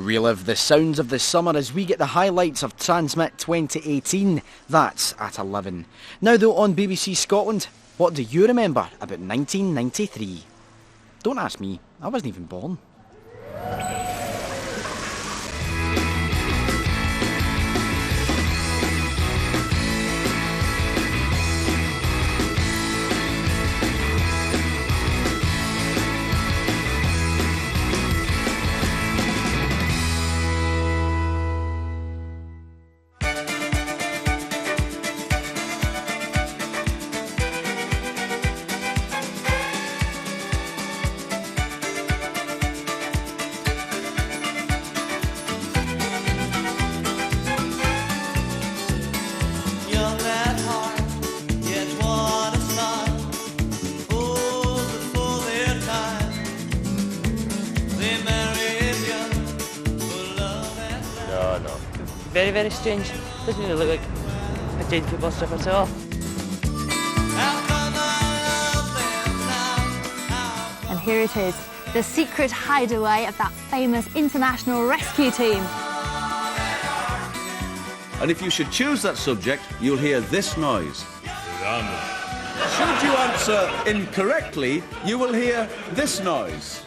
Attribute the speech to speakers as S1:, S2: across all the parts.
S1: Relive the sounds of the summer as we get the highlights of Transmit 2018. That's at 11. Now though, on BBC Scotland, what do you remember about 1993? Don't ask me, I wasn't even born.
S2: Very, very strange. Doesn't really look like a giant football strip at all.
S3: And here it is, the secret hideaway of that famous international rescue team.
S4: And if you should choose that subject, you'll hear this noise. Should you answer incorrectly, you will hear this noise.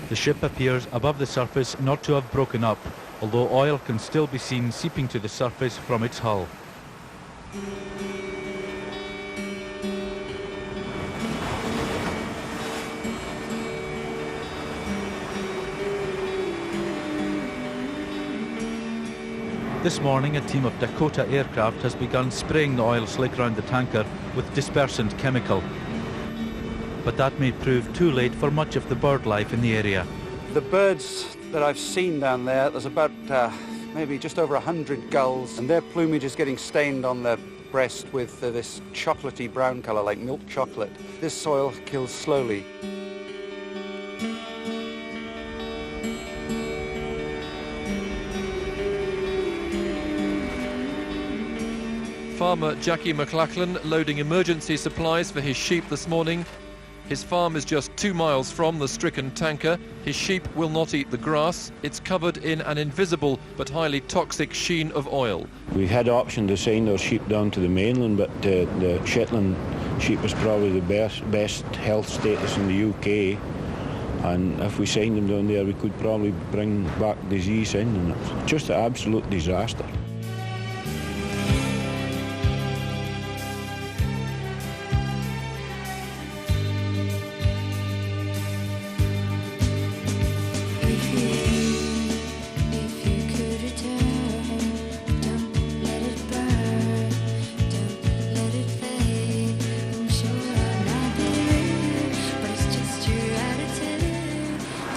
S5: The ship appears above the surface not to have broken up, although oil can still be seen seeping to the surface from its hull. This morning, a team of Dakota aircraft has begun spraying the oil slick around the tanker with dispersant chemical. But that may prove too late for much of the bird life in the area.
S6: The birds that I've seen down there's about maybe just over 100 gulls, and their plumage is getting stained on their breast with this chocolatey brown colour, like milk chocolate. This soil kills slowly.
S7: Farmer Jackie McLachlan loading emergency supplies for his sheep this morning. His farm is just 2 miles from the stricken tanker. His sheep will not eat the grass. It's covered in an invisible but highly toxic sheen of oil.
S8: We had option to send our sheep down to the mainland, but the Shetland sheep is probably the best health status in the UK. And if we send them down there, we could probably bring back disease in, and it's just an absolute disaster.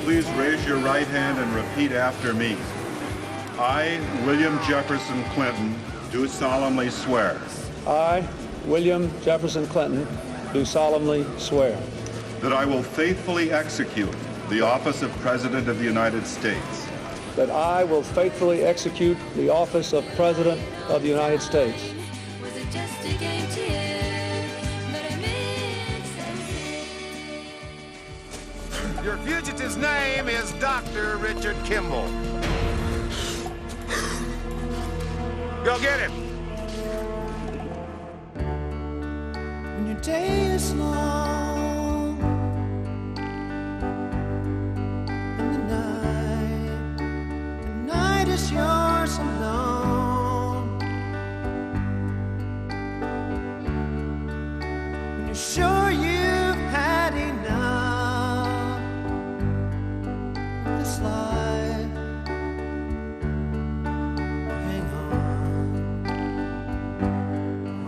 S9: Please raise your right hand and repeat after me. I, William Jefferson Clinton, do solemnly swear.
S6: I, William Jefferson Clinton, do solemnly swear
S9: that I will faithfully execute the office of President of the United States.
S6: that I will faithfully execute the office of President of the United States.
S10: Your fugitive's name is Dr. Richard Kimball. Go get him.
S11: When your day is long and the night is yours alone. When you're sure you've had enough of this life, hang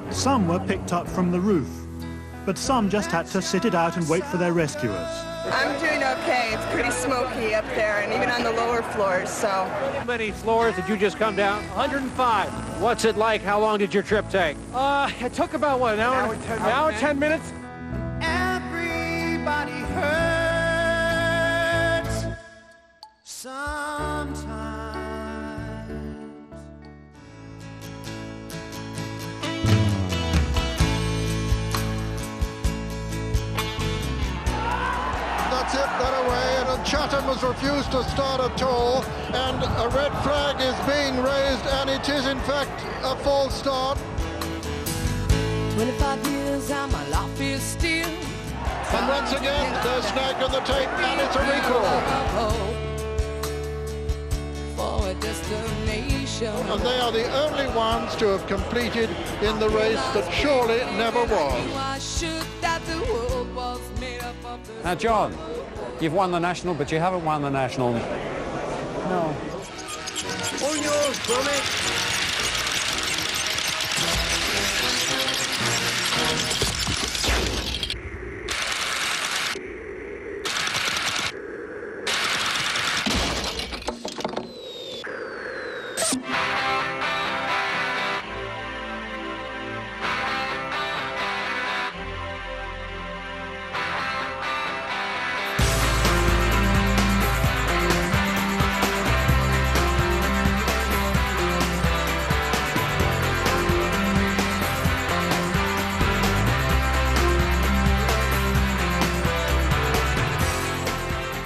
S11: on.
S12: Some were picked up from the roof. but some just had to sit it out and wait for their rescuers.
S13: I'm doing okay. It's pretty smoky up there and even on the lower floors, so.
S14: How many floors did you just come down? 105. What's it like? How long did your trip take? It took about, what, an hour and 10 minutes?
S11: Everybody hurts sometimes.
S15: That's it, they're away, and Chatham has refused to start at all, and a red flag is being raised, and it is in fact a false start.
S11: 25 years and my life is still.
S15: And once again, they're snagged on the tape, and it's a recall.
S11: For a destination.
S15: And they are the only ones to have completed in the race that surely never was.
S16: Now, John, you've won the National, but you haven't won the National. No.
S11: All yours, Tommy.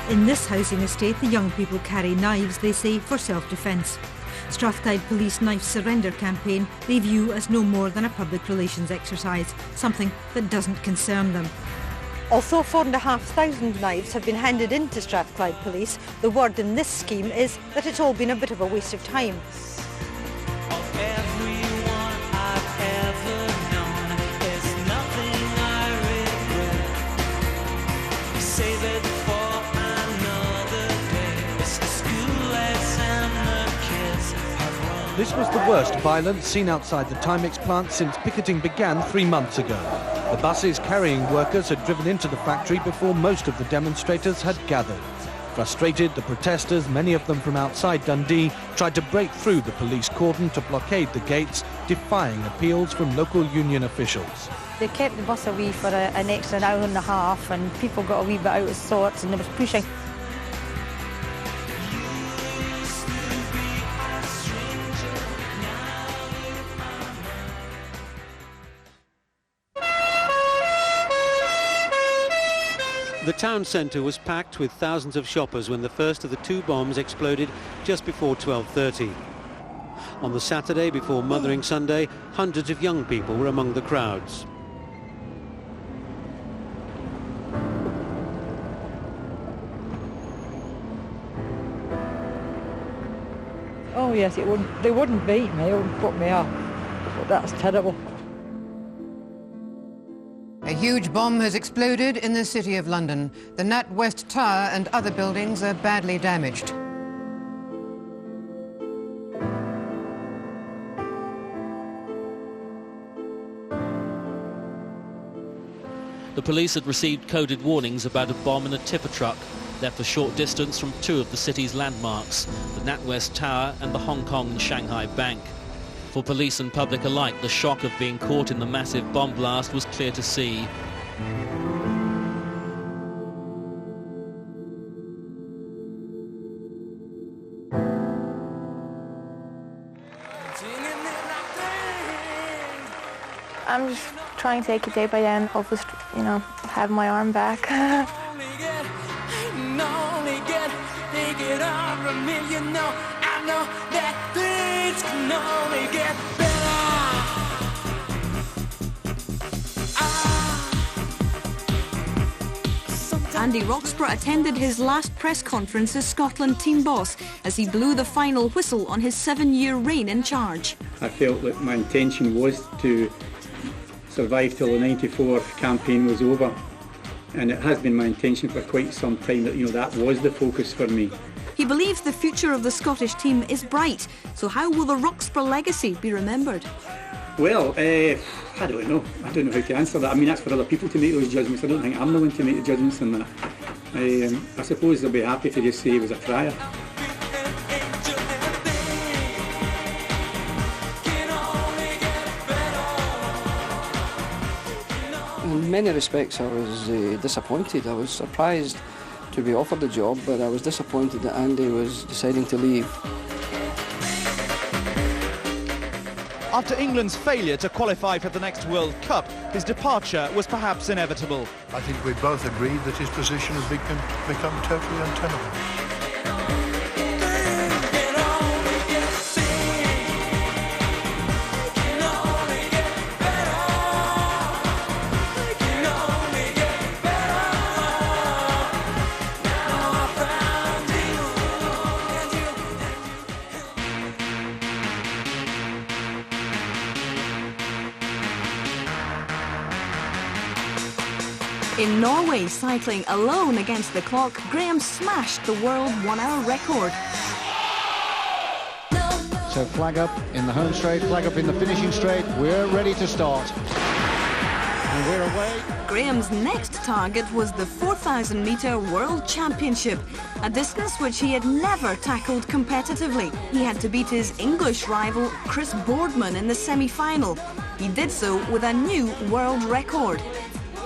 S17: In this housing estate, the young people carry knives, they say, for self-defence. Strathclyde Police Knife Surrender campaign they view as no more than a public relations exercise, something that doesn't concern them.
S18: Although 4,500 knives have been handed in to Strathclyde Police, the word in this scheme is that it's all been a bit of a waste of time.
S19: This was the worst violence seen outside the Timex plant since picketing began 3 months ago. The buses carrying workers had driven into the factory before most of the demonstrators had gathered. Frustrated, the protesters, many of them from outside Dundee, tried to break through the police cordon to blockade the gates, defying appeals from local union officials.
S18: They kept the bus away for an extra hour and a half, and people got a wee bit out of sorts, and there was pushing.
S20: The town centre was packed with thousands of shoppers when the first of the 2 bombs exploded just before 12:30. On the Saturday before Mothering Sunday, hundreds of young people were among the crowds.
S18: Oh yes, they wouldn't beat me, it wouldn't put me up. But that's terrible.
S21: A huge bomb has exploded in the City of London. The NatWest Tower and other buildings are badly damaged.
S22: The police had received coded warnings about a bomb in a tipper truck left a short distance from 2 of the city's landmarks, the NatWest Tower and the Hong Kong and Shanghai Bank. For police and public alike, the shock of being caught in the massive bomb blast was clear to see.
S23: I'm just trying to take it day by day and hopefully, have my arm back.
S17: Andy Roxburgh attended his last press conference as Scotland team boss as he blew the final whistle on his 7-year reign in charge.
S24: I felt that my intention was to survive till the 94 campaign was over, and it has been my intention for quite some time that that was the focus for me.
S17: He believes the future of the Scottish team is bright, so how will the Roxburgh legacy be remembered?
S24: Well, I don't know. I don't know how to answer that. I mean, that's for other people to make those judgments. I don't think I'm the one to make the judgments on that. I suppose they'll be happy to just say he was a crier.
S1: In many respects, I was disappointed. I was surprised to be offered the job, but I was disappointed that Andy was deciding to leave.
S2: After England's failure to qualify for the next World Cup, his departure was perhaps inevitable.
S3: I think we both agreed that his position has become totally untenable.
S4: In Norway, cycling alone against the clock, Graham smashed the world 1 hour record.
S25: So flag up in the home straight, flag up in the finishing straight. We're ready to start. And we're away.
S4: Graham's next target was the 4,000-metre World Championship, a distance which he had never tackled competitively. He had to beat his English rival Chris Boardman in the semi-final. He did so with a new world record.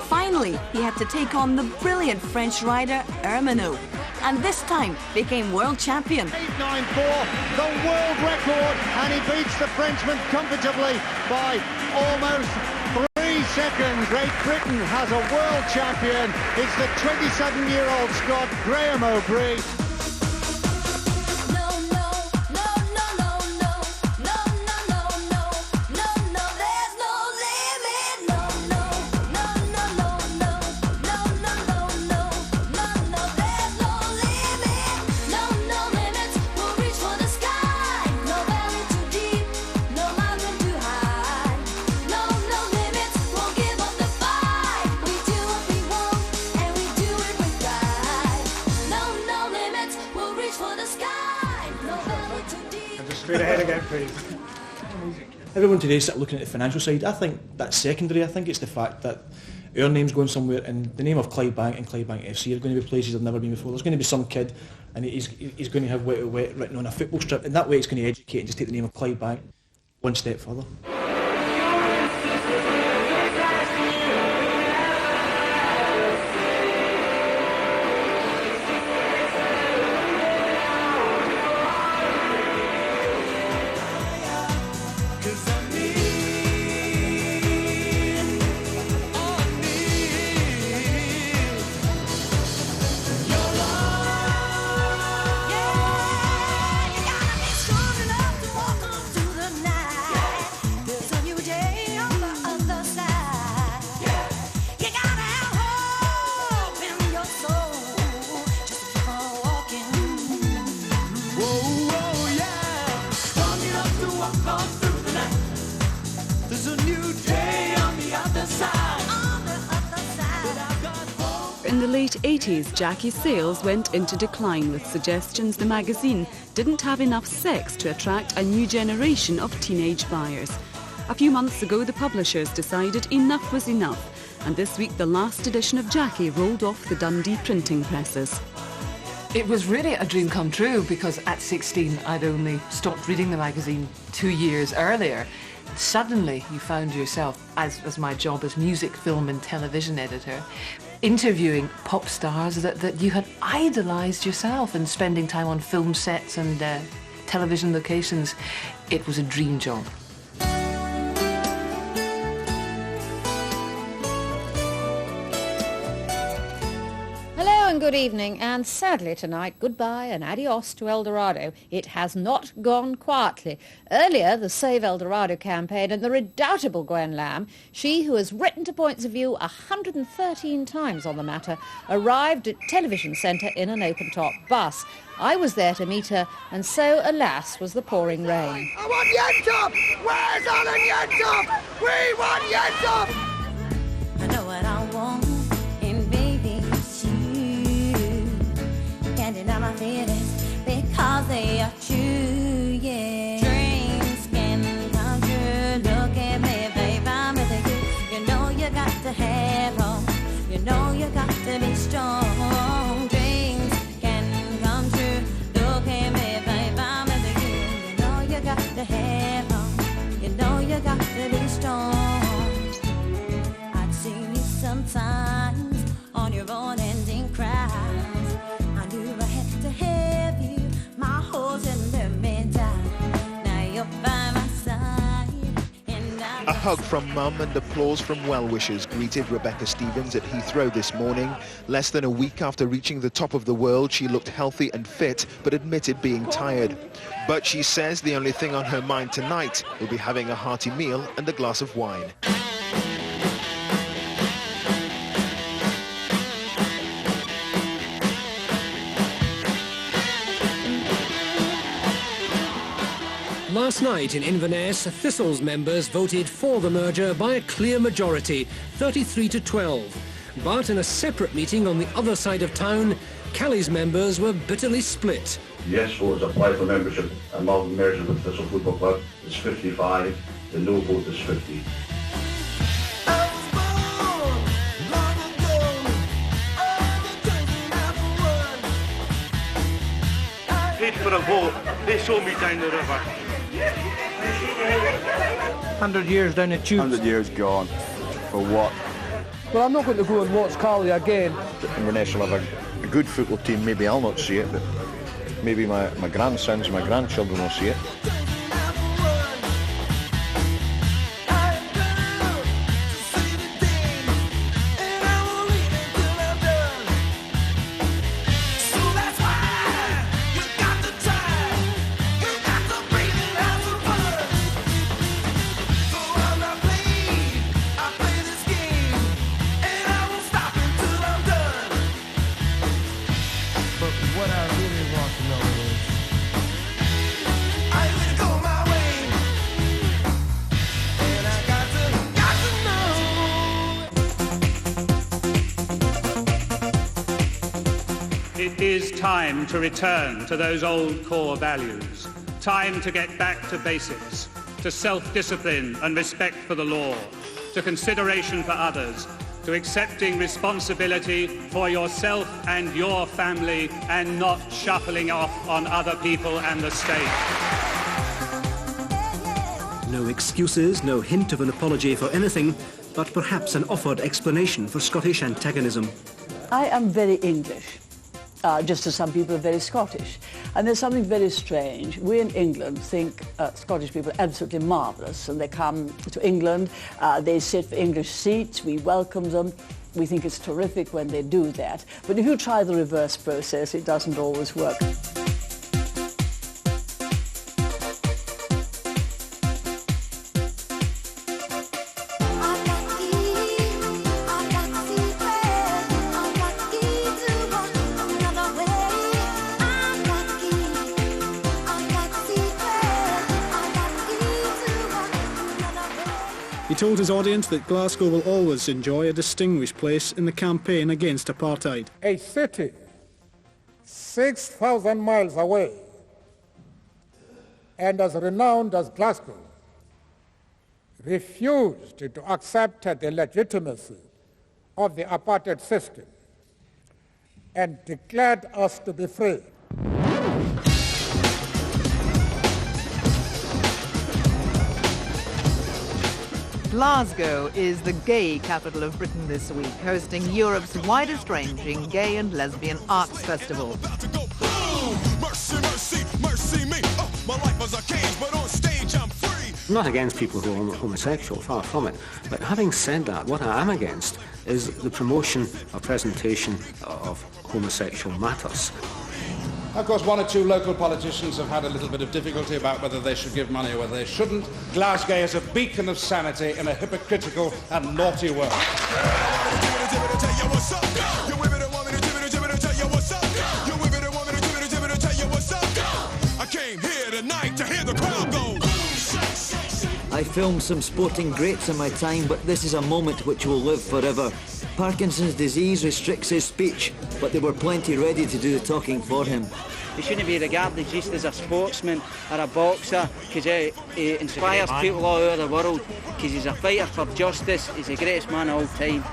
S4: Finally, he had to take on the brilliant French rider Ermenau, and this time became world champion.
S25: 8.94, the world record, and he beats the Frenchman comfortably by almost 3 seconds. Great Britain has a world champion. It's the 27-year-old Scot, Graham O'Brien.
S26: Straight ahead again, please. Everyone today is looking at the financial side. I think that's secondary. I think it's the fact that our name's going somewhere, and the name of Clydebank and Clydebank FC are going to be places they've never been before. There's going to be some kid, and he's going to have wet written on a football strip, and that way it's going to educate and just take the name of Clydebank one step further.
S27: In the late 80s, Jackie's sales went into decline with suggestions the magazine didn't have enough sex to attract a new generation of teenage buyers. A few months ago, the publishers decided enough was enough, and this week the last edition of Jackie rolled off the Dundee printing presses.
S28: It was really a dream come true, because at 16 I'd only stopped reading the magazine 2 years earlier. Suddenly you found yourself, as my job as music, film and television editor, interviewing pop stars that you had idolised yourself and spending time on film sets and television locations. It was a dream job.
S29: Good evening, and sadly tonight, goodbye and adios to El Dorado. It has not gone quietly. Earlier, the Save El Dorado campaign and the redoubtable Gwen Lamb, she who has written to Points of View 113 times on the matter, arrived at Television Centre in an open-top bus. I was there to meet her, and so, alas, was the pouring rain.
S11: I want Yentop! Where's Alan Yentop? We want Yentop!
S30: I know what I want. Can't deny my feelings because they are true, yeah. Dreams can come true, look at me. know you got to be strong. Dreams can come true. Look at me, babe, I'm with you. You know you got to have on. You know you got to be strong. I've seen you sometimes on your own ending cries. I knew I had to have you, my horse in the meantime. Now you're by my side.
S5: A hug from Mum and applause from well-wishers greeted Rebecca Stevens at Heathrow this morning. Less than a week after reaching the top of the world, she looked healthy and fit, but admitted being tired. But she says the only thing on her mind tonight will be having a hearty meal and a glass of wine.
S6: Last night in Inverness, Thistle's members voted for the merger by a clear majority, 33-12. But in a separate meeting on the other side of town, Callie's members were bitterly split.
S7: The yes vote is apply for membership and merger with Thistle Football Club is 55, the no vote is 50.
S8: Paid for a vote, they sold me down the river.
S9: 100 years down the tube.
S10: 100 years gone. For what?
S9: Well, I'm not going to go and watch Callie again.
S10: Inverness will have a good football team. Maybe I'll not see it, but maybe my grandsons, my grandchildren will see it.
S12: It is time to return to those old core values. Time to get back to basics, to self-discipline and respect for the law, to consideration for others, to accepting responsibility for yourself and your family and not shuffling off on other people and the state.
S13: No excuses, no hint of an apology for anything, but perhaps an offered explanation for Scottish antagonism.
S14: I am very English. Just as some people are very Scottish. And there's something very strange. We in England think Scottish people are absolutely marvellous, and they come to England, they sit for English seats, we welcome them. We think it's terrific when they do that. But if you try the reverse process, it doesn't always work.
S15: He told his audience that Glasgow will always enjoy a distinguished place in the campaign against apartheid.
S31: A city 6,000 miles away and as renowned as Glasgow refused to accept the legitimacy of the apartheid system and declared us to be free.
S32: Glasgow is the gay capital of Britain this week, hosting Europe's widest-ranging gay and lesbian arts festival.
S13: I'm not against people who are homosexual, far from it. But having said that, what I am against is the promotion or presentation of homosexual matters.
S33: Of course, one or two local politicians have had a little bit of difficulty about whether they should give money or whether they shouldn't. Glasgow is a beacon of sanity in a hypocritical and naughty world.
S34: I came here tonight to hear the crowd go.
S1: I filmed some sporting greats in my time, but this is a moment which will live forever. Parkinson's disease restricts his speech, but there were plenty ready to do the talking for him.
S2: He shouldn't be regarded just as a sportsman or a boxer, because he inspires people all over the world, because he's a fighter for justice. He's the greatest man of all time.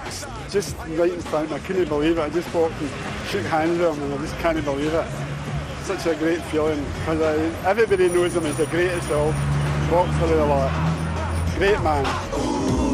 S3: Just right in front, I couldn't believe it. I just walked and shook hands with him, and I just can't believe it. Such a great feeling, because everybody knows him as the greatest of all boxer of the lot. Great man.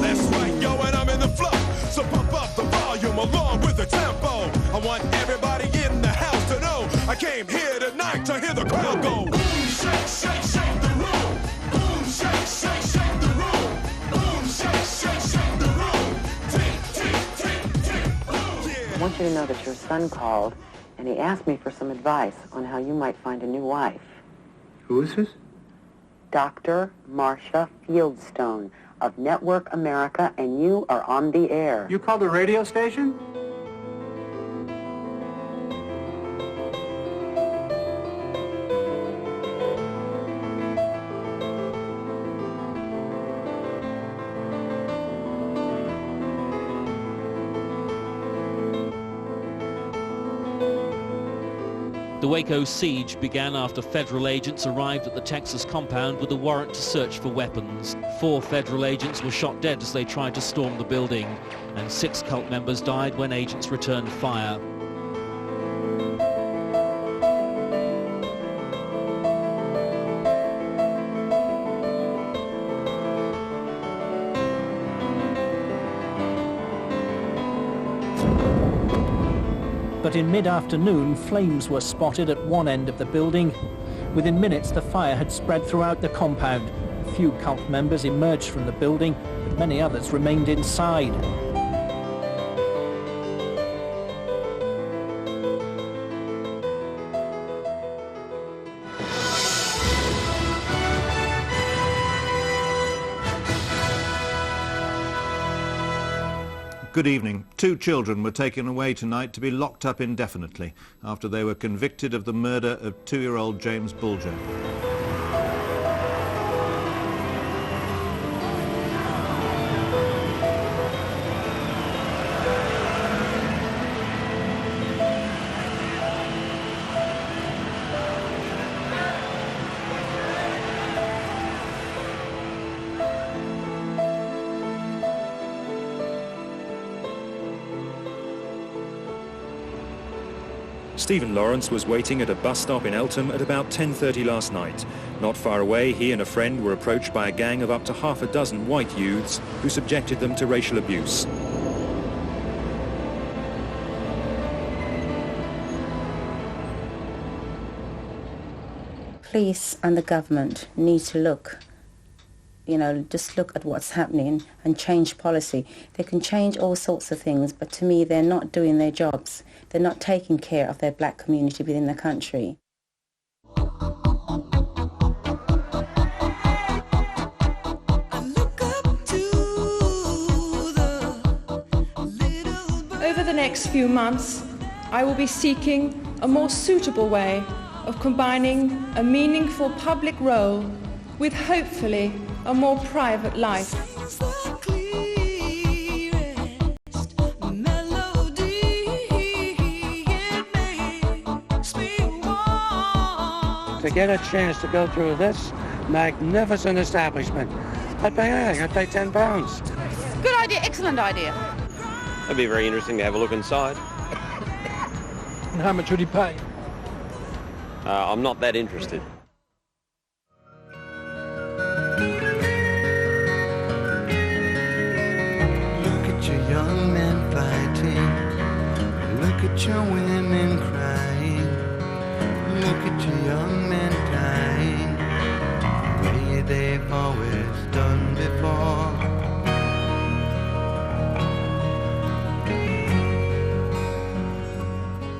S11: That's right, yo, and I'm in the flow. So pump up the volume along with the tempo. I want everybody in the house to know I came here tonight to hear the crowd go. Boom, shake, shake, shake the room. Boom, shake, shake, shake the room. Boom, shake, shake, shake the room. Tick, tick, tick, tick, boom. Yeah.
S4: I want you to know that your son called and he asked me for some advice on how you might find a new wife.
S3: Who is this?
S4: Dr. Marcia Fieldstone of Network America, and you are on the air.
S3: You called the radio station?
S16: The Waco siege began after federal agents arrived at the Texas compound with a warrant to search for weapons. 4 federal agents were shot dead as they tried to storm the building, and 6 cult members died when agents returned fire.
S17: But in mid-afternoon, flames were spotted at one end of the building. Within minutes, the fire had spread throughout the compound. A few cult members emerged from the building, but many others remained inside.
S18: Good evening. 2 children were taken away tonight to be locked up indefinitely after they were convicted of the murder of 2-year-old James Bulger.
S19: Stephen Lawrence was waiting at a bus stop in Eltham at about 10:30 last night. Not far away, he and a friend were approached by a gang of up to half a dozen white youths who subjected them to racial abuse.
S20: Police and the government need to look, just look at what's happening and change policy. They can change all sorts of things, but to me, they're not doing their jobs. They're not taking care of their black community within the country.
S21: Over the next few months, I will be seeking a more suitable way of combining a meaningful public role with hopefully a more private life.
S22: To get a chance to go through this magnificent establishment, I'd pay anything. I'd pay £10.
S23: Good idea, excellent idea.
S24: It'd be very interesting to have a look inside.
S9: And how much would he pay?
S24: I'm not that interested.
S34: Look at your young men fighting. Look at your women crying. Look at your young men dying, the way they've always done before.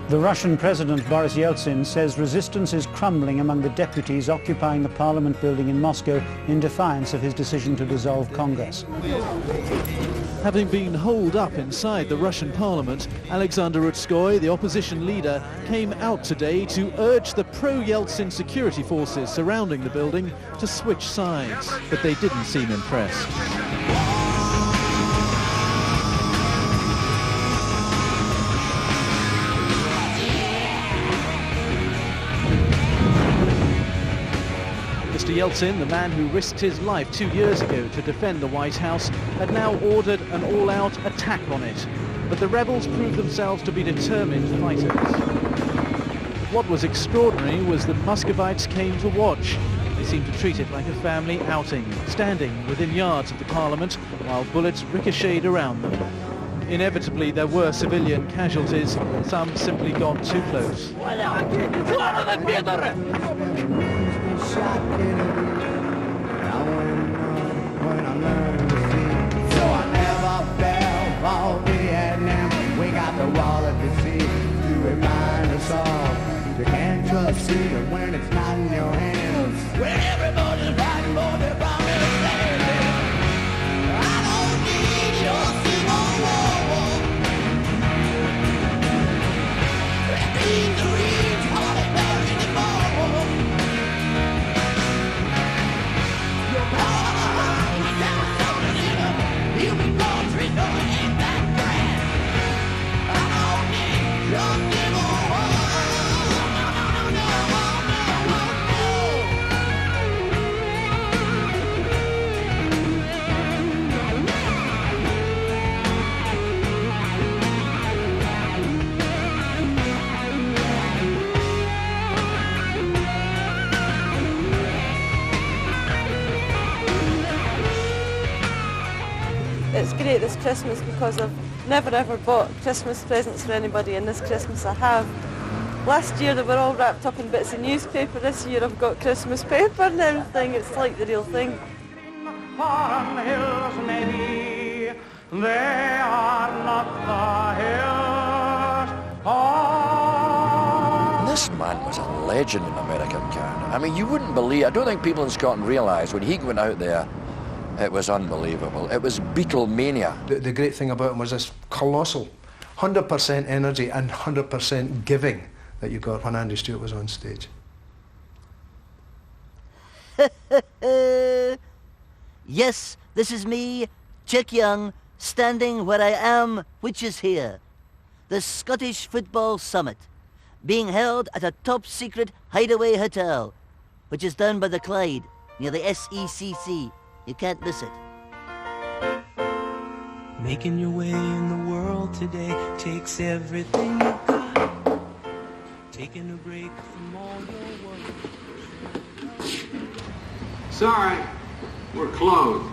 S35: The Russian President Boris Yeltsin says resistance is crumbling among the deputies occupying the Parliament building in Moscow in defiance of his decision to dissolve Congress.
S5: Having been holed up inside the Russian parliament, Alexander Rutskoy, the opposition leader, came out today to urge the pro-Yeltsin security forces surrounding the building to switch sides, but they didn't seem impressed. Mr. Yeltsin, the man who risked his life 2 years ago to defend the White House, had now ordered an all-out attack on it. But the rebels proved themselves to be determined fighters. What was extraordinary was that Muscovites came to watch. They seemed to treat it like a family outing, standing within yards of the parliament while bullets ricocheted around them. Inevitably, there were civilian casualties. Some simply got too close.
S34: So I never fell for Vietnam. We got the wall of deceit to remind us all. You can't trust freedom when it's not in your hands. When everybody's fighting for their promised land. I don't need your civil war. These dreams are buried in more.
S6: It's great this Christmas because I've never ever bought Christmas presents for anybody, and this Christmas I have. Last year they were all wrapped up in bits of newspaper. This year I've got Christmas paper and everything. It's like the real thing.
S34: Foreign hills maybe, they are not the hills.
S7: This man was a legend in American Canada. I mean, you wouldn't believe, I don't think people in Scotland realise when he went out there, it was unbelievable. It was Beatlemania.
S8: The great thing about him was this colossal 100% energy and 100% giving that you got when Andy Stewart was on stage.
S10: Yes, this is me, Chick Young, standing where I am, which is here. The Scottish Football Summit, being held at a top-secret hideaway hotel, which is down by the Clyde, near the SECC. You can't miss it.
S34: Making your way in the world today takes everything you got. Taking a break from all your work.
S12: Sorry, we're closed.